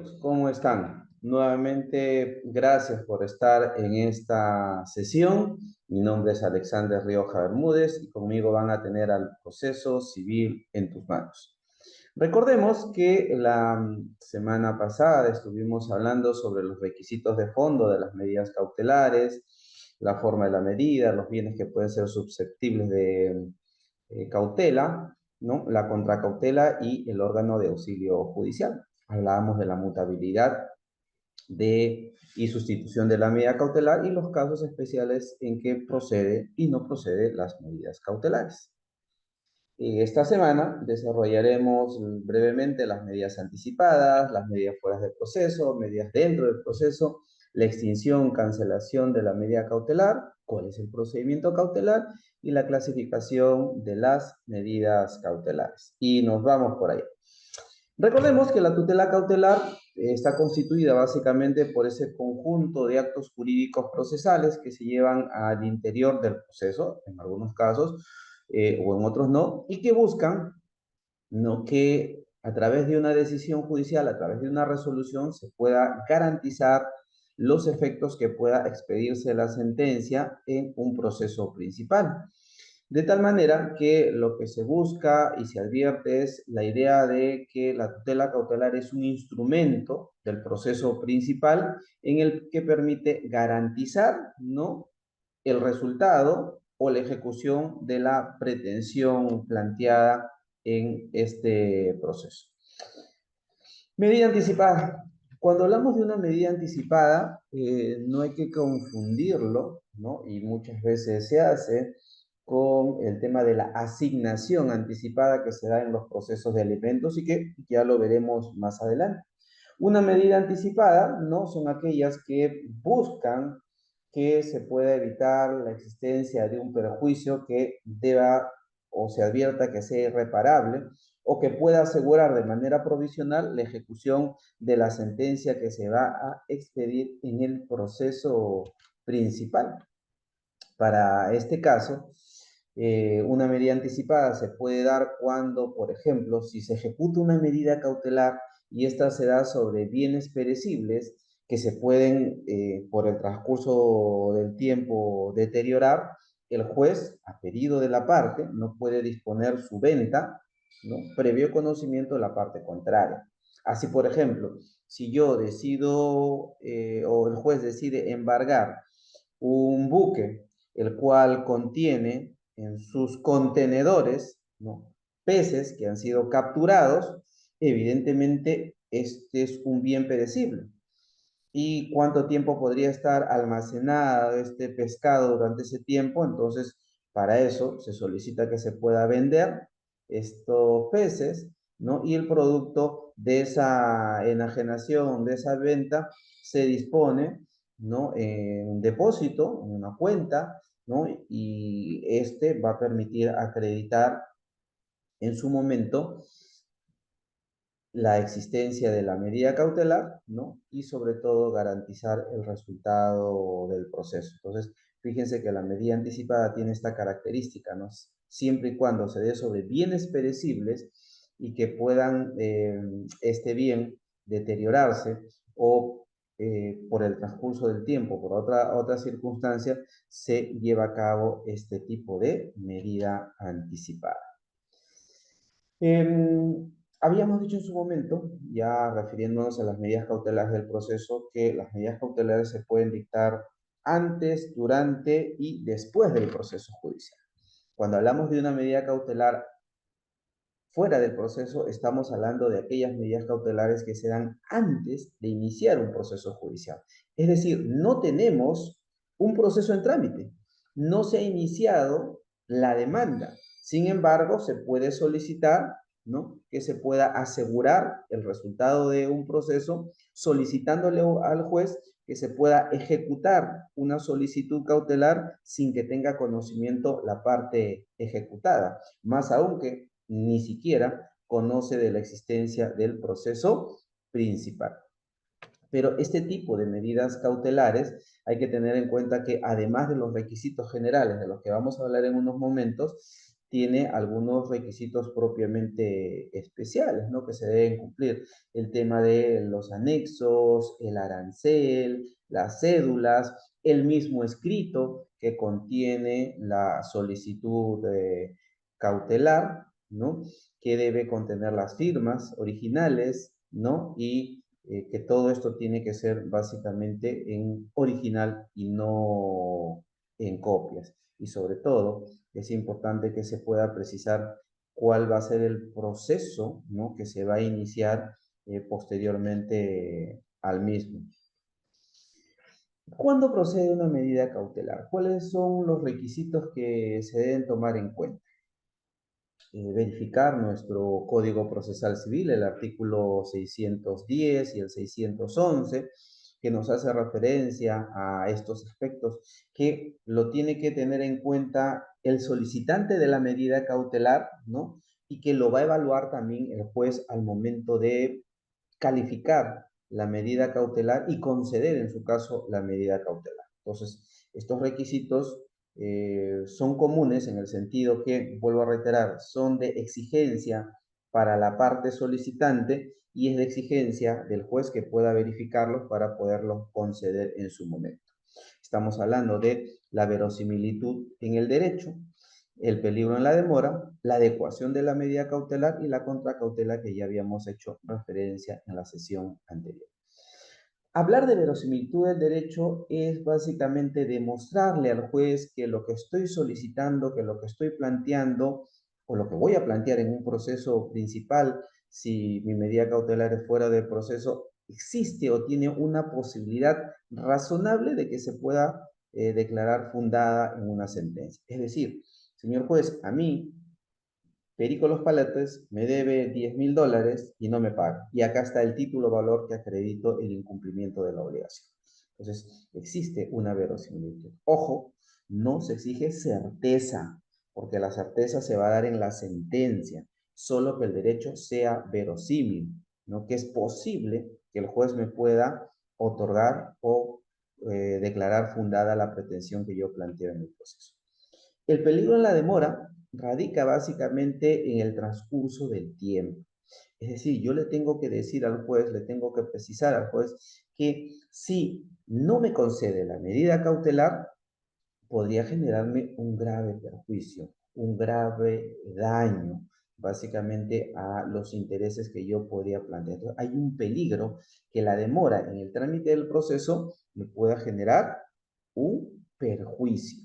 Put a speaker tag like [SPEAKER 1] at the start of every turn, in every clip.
[SPEAKER 1] amigos, ¿cómo están? Nuevamente, gracias por estar en esta sesión. Mi nombre es Alexander Rioja Bermúdez y conmigo van a tener al proceso civil en tus manos. Recordemos que la semana pasada estuvimos hablando sobre los requisitos de fondo de las medidas cautelares, la forma de la medida, los bienes que pueden ser susceptibles de cautela, ¿no? La contracautela y el órgano de auxilio judicial. Hablábamos de la mutabilidad y sustitución de la medida cautelar y los casos especiales en que procede y no procede las medidas cautelares. Esta semana desarrollaremos brevemente las medidas anticipadas, las medidas fuera del proceso, medidas dentro del proceso, la extinción, cancelación de la medida cautelar, cuál es el procedimiento cautelar y la clasificación de las medidas cautelares. Y nos vamos por ahí. Recordemos que la tutela cautelar está constituida básicamente por ese conjunto de actos jurídicos procesales que se llevan al interior del proceso, en algunos casos, o en otros no, y que buscan, ¿no?, que a través de una decisión judicial, a través de una resolución, se pueda garantizar los efectos que pueda expedirse la sentencia en un proceso principal. De tal manera que lo que se busca y se advierte es la idea de que la tutela cautelar es un instrumento del proceso principal en el que permite garantizar, ¿no?, el resultado o la ejecución de la pretensión planteada en este proceso. Medida anticipada. Cuando hablamos de una medida anticipada, no hay que confundirlo, ¿no?, y muchas veces se hace con el tema de la asignación anticipada que se da en los procesos de alimentos y que ya lo veremos más adelante. Una medida anticipada, ¿no?, son aquellas que buscan que se pueda evitar la existencia de un perjuicio que deba o se advierta que sea irreparable o que pueda asegurar de manera provisional la ejecución de la sentencia que se va a expedir en el proceso principal. Para este caso, una medida anticipada se puede dar cuando, por ejemplo, si se ejecuta una medida cautelar y esta se da sobre bienes perecibles que se pueden, por el transcurso del tiempo, deteriorar, el juez, a pedido de la parte, no puede disponer su venta, ¿no?, previo conocimiento de la parte contraria. Así, por ejemplo, si yo decido o el juez decide embargar un buque el cual contiene en sus contenedores, ¿no?, peces que han sido capturados, evidentemente este es un bien perecible. ¿Y cuánto tiempo podría estar almacenado este pescado durante ese tiempo? Entonces, para eso se solicita que se pueda vender estos peces, ¿no?, y el producto de esa enajenación, de esa venta, se dispone, ¿no?, en un depósito, en una cuenta, ¿no?, y este va a permitir acreditar en su momento la existencia de la medida cautelar, ¿no?, y sobre todo garantizar el resultado del proceso. Entonces, fíjense que la medida anticipada tiene esta característica, ¿no?, siempre y cuando se dé sobre bienes perecibles y que puedan este bien deteriorarse o por el transcurso del tiempo, por otra circunstancia, se lleva a cabo este tipo de medida anticipada. Habíamos dicho en su momento, ya refiriéndonos a las medidas cautelares del proceso, que las medidas cautelares se pueden dictar antes, durante y después del proceso judicial. Cuando hablamos de una medida cautelar fuera del proceso, estamos hablando de aquellas medidas cautelares que se dan antes de iniciar un proceso judicial. Es decir, no tenemos un proceso en trámite, no se ha iniciado la demanda. Sin embargo, se puede solicitar, ¿no?, que se pueda asegurar el resultado de un proceso solicitándole al juez que se pueda ejecutar una solicitud cautelar sin que tenga conocimiento la parte ejecutada. Más aún que ni siquiera conoce de la existencia del proceso principal. Pero este tipo de medidas cautelares hay que tener en cuenta que además de los requisitos generales de los que vamos a hablar en unos momentos, tiene algunos requisitos propiamente especiales, ¿no? Que se deben cumplir. El tema de los anexos, el arancel, las cédulas, el mismo escrito que contiene la solicitud cautelar, ¿no? Que debe contener las firmas originales, ¿no? Y que todo esto tiene que ser básicamente en original y no en copias. Y sobre todo, es importante que se pueda precisar cuál va a ser el proceso, ¿no? Que se va a iniciar posteriormente al mismo. ¿Cuándo procede una medida cautelar? ¿Cuáles son los requisitos que se deben tomar en cuenta? Verificar nuestro Código Procesal Civil, el artículo 610 y el 611, que nos hace referencia a estos aspectos, que lo tiene que tener en cuenta el solicitante de la medida cautelar, ¿no? Y que lo va a evaluar también el juez al momento de calificar la medida cautelar y conceder en su caso la medida cautelar. Entonces, estos requisitos son comunes en el sentido que, vuelvo a reiterar, son de exigencia para la parte solicitante y es de exigencia del juez que pueda verificarlos para poderlos conceder en su momento. Estamos hablando de la verosimilitud en el derecho, el peligro en la demora, la adecuación de la medida cautelar y la contracautela que ya habíamos hecho referencia en la sesión anterior. Hablar de verosimilitud del derecho es básicamente demostrarle al juez que lo que estoy solicitando, que lo que estoy planteando o lo que voy a plantear en un proceso principal, si mi medida cautelar es fuera del proceso, existe o tiene una posibilidad razonable de que se pueda declarar fundada en una sentencia. Es decir, señor juez, a mí Perico Los Paletes me debe $10,000 y no me paga. Y acá está el título valor que acredito el incumplimiento de la obligación. Entonces, existe una verosimilitud. Ojo, no se exige certeza, porque la certeza se va a dar en la sentencia, solo que el derecho sea verosímil, ¿no? Que es posible que el juez me pueda otorgar o declarar fundada la pretensión que yo planteo en el proceso. El peligro en la demora radica básicamente en el transcurso del tiempo. Es decir, yo le tengo que decir al juez, le tengo que precisar al juez que si no me concede la medida cautelar, podría generarme un grave perjuicio, un grave daño, básicamente a los intereses que yo podría plantear. Entonces, hay un peligro que la demora en el trámite del proceso me pueda generar un perjuicio.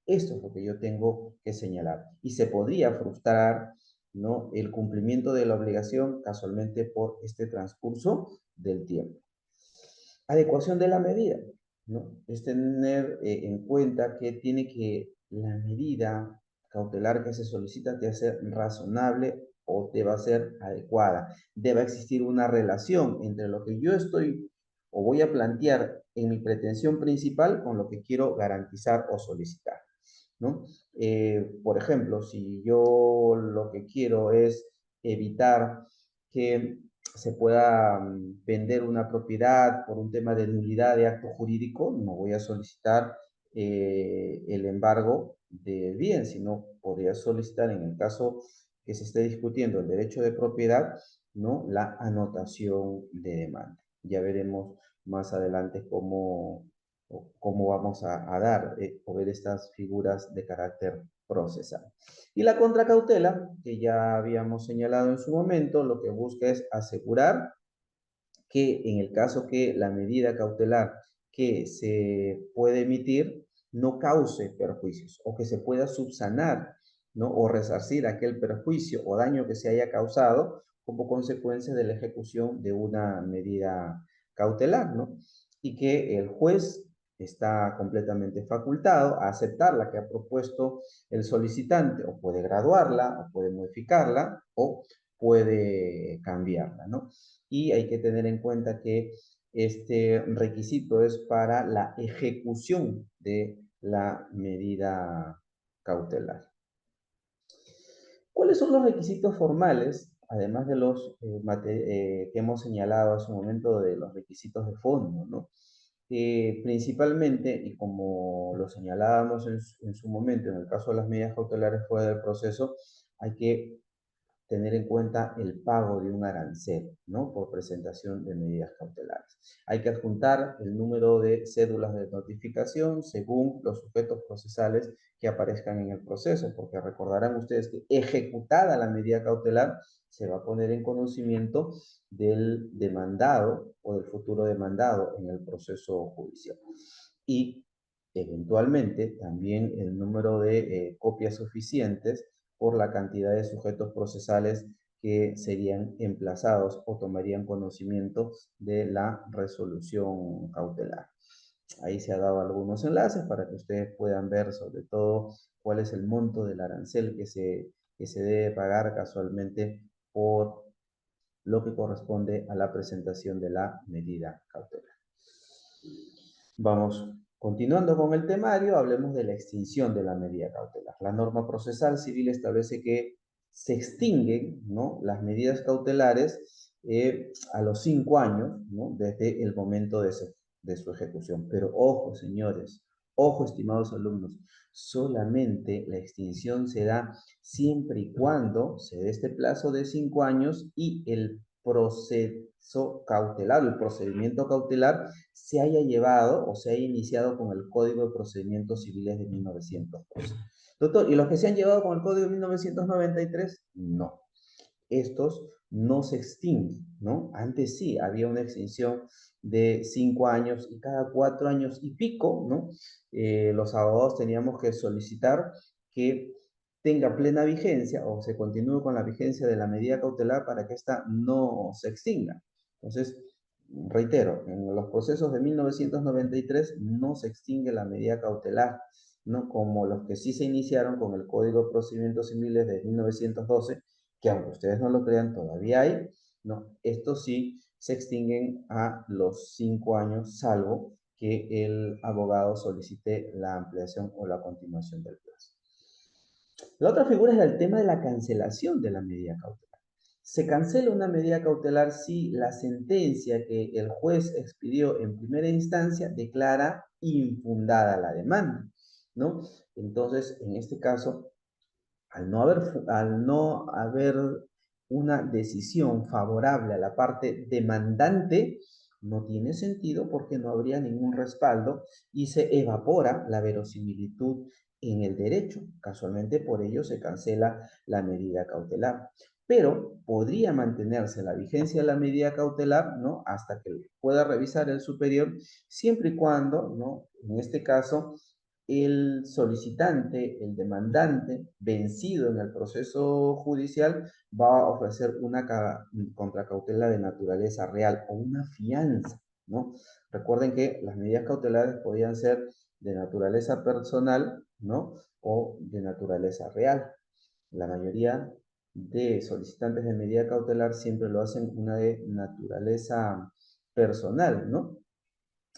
[SPEAKER 1] Esto es lo que yo tengo que señalar. Y se podría frustrar, ¿no?, el cumplimiento de la obligación casualmente por este transcurso del tiempo. Adecuación de la medida, ¿no? Es tener en cuenta que tiene que la medida cautelar que se solicita debe ser razonable o deba ser adecuada. Debe existir una relación entre lo que yo estoy o voy a plantear en mi pretensión principal con lo que quiero garantizar o solicitar, ¿no? Por ejemplo, si yo lo que quiero es evitar que se pueda vender una propiedad por un tema de nulidad de acto jurídico, no voy a solicitar el embargo del bien, sino podría solicitar en el caso que se esté discutiendo el derecho de propiedad, ¿no?, la anotación de demanda. Ya veremos más adelante cómo vamos a dar o ver estas figuras de carácter procesal. Y la contracautela, que ya habíamos señalado en su momento, lo que busca es asegurar que en el caso que la medida cautelar que se puede emitir no cause perjuicios o que se pueda subsanar, ¿no?, o resarcir aquel perjuicio o daño que se haya causado como consecuencia de la ejecución de una medida cautelar, ¿no? Y que el juez está completamente facultado a aceptar la que ha propuesto el solicitante, o puede graduarla, o puede modificarla, o puede cambiarla, ¿no? Y hay que tener en cuenta que este requisito es para la ejecución de la medida cautelar. ¿Cuáles son los requisitos formales, además de los que hemos señalado hace un momento de los requisitos de fondo, ¿no? principalmente, y como lo señalábamos en su momento, en el caso de las medidas cautelares fuera del proceso, hay que tener en cuenta el pago de un arancel, ¿no? Por presentación de medidas cautelares. Hay que adjuntar el número de cédulas de notificación según los sujetos procesales que aparezcan en el proceso, porque recordarán ustedes que ejecutada la medida cautelar, se va a poner en conocimiento del demandado o del futuro demandado en el proceso judicial. Y eventualmente también el número de copias suficientes por la cantidad de sujetos procesales que serían emplazados o tomarían conocimiento de la resolución cautelar. Ahí se ha dado algunos enlaces para que ustedes puedan ver sobre todo cuál es el monto del arancel que se debe pagar casualmente por lo que corresponde a la presentación de la medida cautelar. Vamos continuando con el temario, hablemos de la extinción de la medida cautelar. La norma procesal civil establece que se extinguen, ¿no?, las medidas cautelares a los 5 años, ¿no?, desde el momento de su ejecución. Pero ojo, señores, ojo, estimados alumnos, solamente la extinción se da siempre y cuando se dé este plazo de 5 años y el proceso cautelar, el procedimiento cautelar, se haya llevado o se haya iniciado con el Código de Procedimientos Civiles de 1912. Doctor, ¿y los que se han llevado con el Código de 1993? No. Estos no se extinguen, ¿no? Antes sí, había una extinción de 5 años y cada 4 años y pico, ¿no? Los abogados teníamos que solicitar que tenga plena vigencia o se continúe con la vigencia de la medida cautelar para que ésta no se extinga. Entonces, reitero, en los procesos de 1993 no se extingue la medida cautelar, ¿no? Como los que sí se iniciaron con el Código de Procedimientos Civiles de 1912, que aunque ustedes no lo crean, todavía hay, ¿no? Estos sí se extinguen a los 5 años, salvo que el abogado solicite la ampliación o la continuación del plazo. La otra figura es el tema de la cancelación de la medida cautelar. Se cancela una medida cautelar si la sentencia que el juez expidió en primera instancia declara infundada la demanda, ¿no? Entonces, en este caso, al no haber una decisión favorable a la parte demandante, no tiene sentido porque no habría ningún respaldo y se evapora la verosimilitud en el derecho. Casualmente por ello se cancela la medida cautelar. Pero podría mantenerse la vigencia de la medida cautelar, ¿no?, hasta que pueda revisar el superior, siempre y cuando, ¿no?, en este caso, el solicitante, el demandante, vencido en el proceso judicial, va a ofrecer una contracautela de naturaleza real o una fianza, ¿no? Recuerden que las medidas cautelares podían ser de naturaleza personal, ¿no?, o de naturaleza real. La mayoría de solicitantes de medida cautelar siempre lo hacen una de naturaleza personal, ¿no?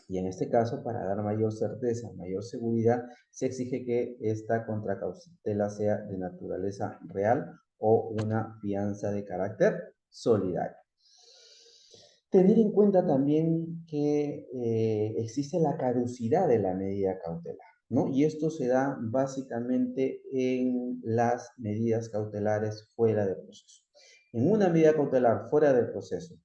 [SPEAKER 1] Y en este caso, para dar mayor certeza, mayor seguridad, se exige que esta contracautela sea de naturaleza real o una fianza de carácter solidario. Tener en cuenta también que existe la caducidad de la medida cautelar, ¿no? Y esto se da básicamente en las medidas cautelares fuera del proceso. En una medida cautelar fuera del proceso,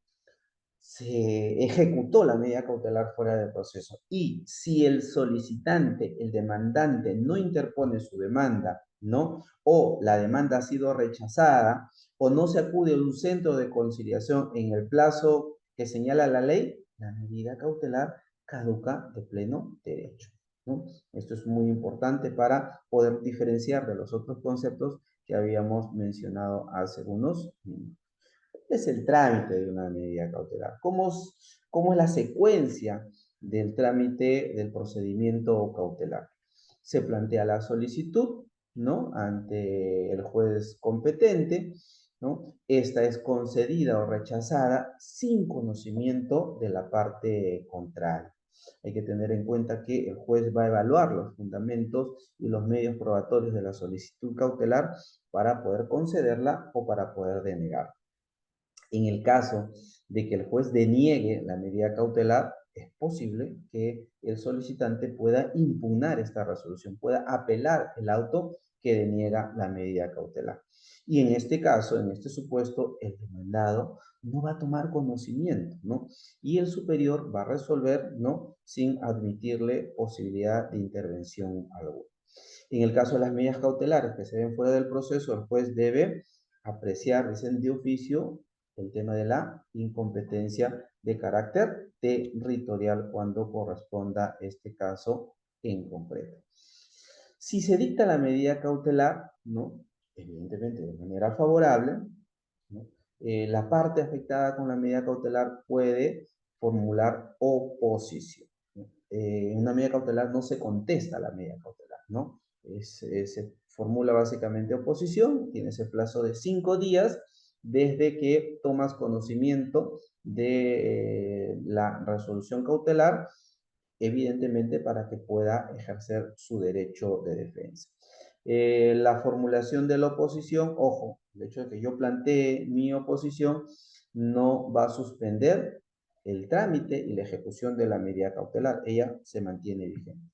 [SPEAKER 1] se ejecutó la medida cautelar fuera del proceso y si el solicitante, el demandante, no interpone su demanda, ¿no?, o la demanda ha sido rechazada o no se acude a un centro de conciliación en el plazo que señala la ley, la medida cautelar caduca de pleno derecho, ¿no? Esto es muy importante para poder diferenciar de los otros conceptos que habíamos mencionado hace unos minutos. Es el trámite de una medida cautelar. ¿Cómo es la secuencia del trámite del procedimiento cautelar? Se plantea la solicitud, ¿no?, ante el juez competente, ¿no? Esta es concedida o rechazada sin conocimiento de la parte contraria. Hay que tener en cuenta que el juez va a evaluar los fundamentos y los medios probatorios de la solicitud cautelar para poder concederla o para poder denegarla. En el caso de que el juez deniegue la medida cautelar, es posible que el solicitante pueda impugnar esta resolución, pueda apelar el auto que deniega la medida cautelar. Y en este caso, en este supuesto, el demandado no va a tomar conocimiento, ¿no? Y el superior va a resolver, ¿no? Sin admitirle posibilidad de intervención alguna. En el caso de las medidas cautelares que se ven fuera del proceso, el juez debe apreciar, dicen de oficio, el tema de la incompetencia de carácter territorial cuando corresponda este caso en concreto. Si se dicta la medida cautelar, ¿no? Evidentemente de manera favorable, ¿no? La parte afectada con la medida cautelar puede formular oposición, ¿no? Una medida cautelar no se contesta a la medida cautelar, ¿no? Se formula básicamente oposición, tiene ese plazo de 5 días desde que tomas conocimiento de la resolución cautelar, evidentemente para que pueda ejercer su derecho de defensa. La formulación de la oposición, ojo, el hecho de que yo plantee mi oposición no va a suspender el trámite y la ejecución de la medida cautelar, ella se mantiene vigente.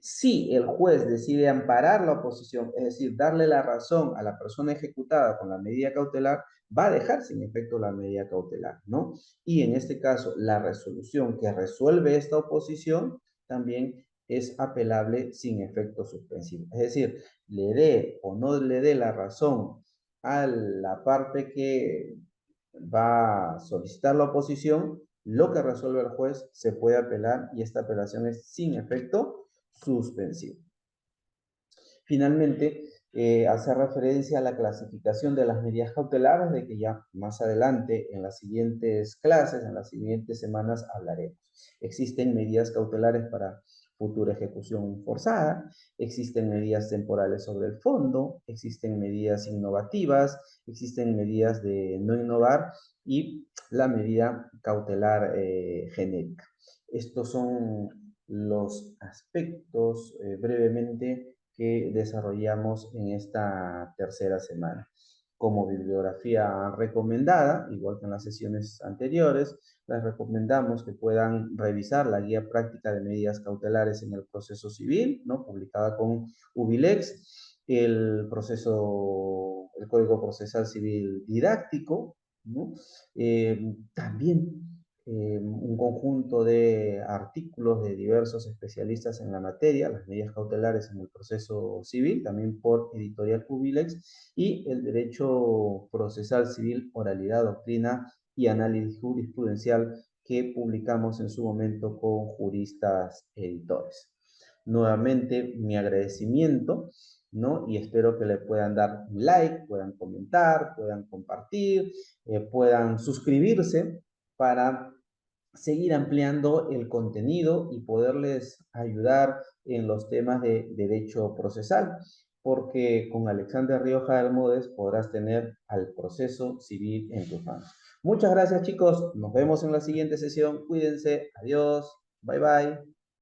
[SPEAKER 1] Si el juez decide amparar la oposición, es decir, darle la razón a la persona ejecutada con la medida cautelar, va a dejar sin efecto la medida cautelar, ¿no? Y en este caso, la resolución que resuelve esta oposición también es apelable sin efecto suspensivo. Es decir, le dé o no le dé la razón a la parte que va a solicitar la oposición, lo que resuelve el juez se puede apelar y esta apelación es sin efecto suspensivo. Finalmente, hace referencia a la clasificación de las medidas cautelares, de que ya más adelante en las siguientes clases, en las siguientes semanas hablaremos. Existen medidas cautelares para futura ejecución forzada, existen medidas temporales sobre el fondo, existen medidas innovativas, existen medidas de no innovar y la medida cautelar genérica. Estos son los aspectos brevemente que desarrollamos en esta tercera semana. Como bibliografía recomendada, igual que en las sesiones anteriores, les recomendamos que puedan revisar la guía práctica de medidas cautelares en el proceso civil, ¿no? Publicada con Ubilex, el Código Procesal Civil Didáctico, ¿no? También un conjunto de artículos de diversos especialistas en la materia, las medidas cautelares en el proceso civil, también por Editorial Ubilex, y el derecho procesal civil, oralidad, doctrina y análisis jurisprudencial que publicamos en su momento con Juristas Editores. Nuevamente, mi agradecimiento, ¿no? Y espero que le puedan dar un like, puedan comentar, puedan compartir, puedan suscribirse para seguir ampliando el contenido y poderles ayudar en los temas de derecho procesal, porque con Alexander Rioja Bermúdez podrás tener al proceso civil en tus manos. Muchas gracias, chicos. Nos vemos en la siguiente sesión. Cuídense. Adiós. Bye, bye.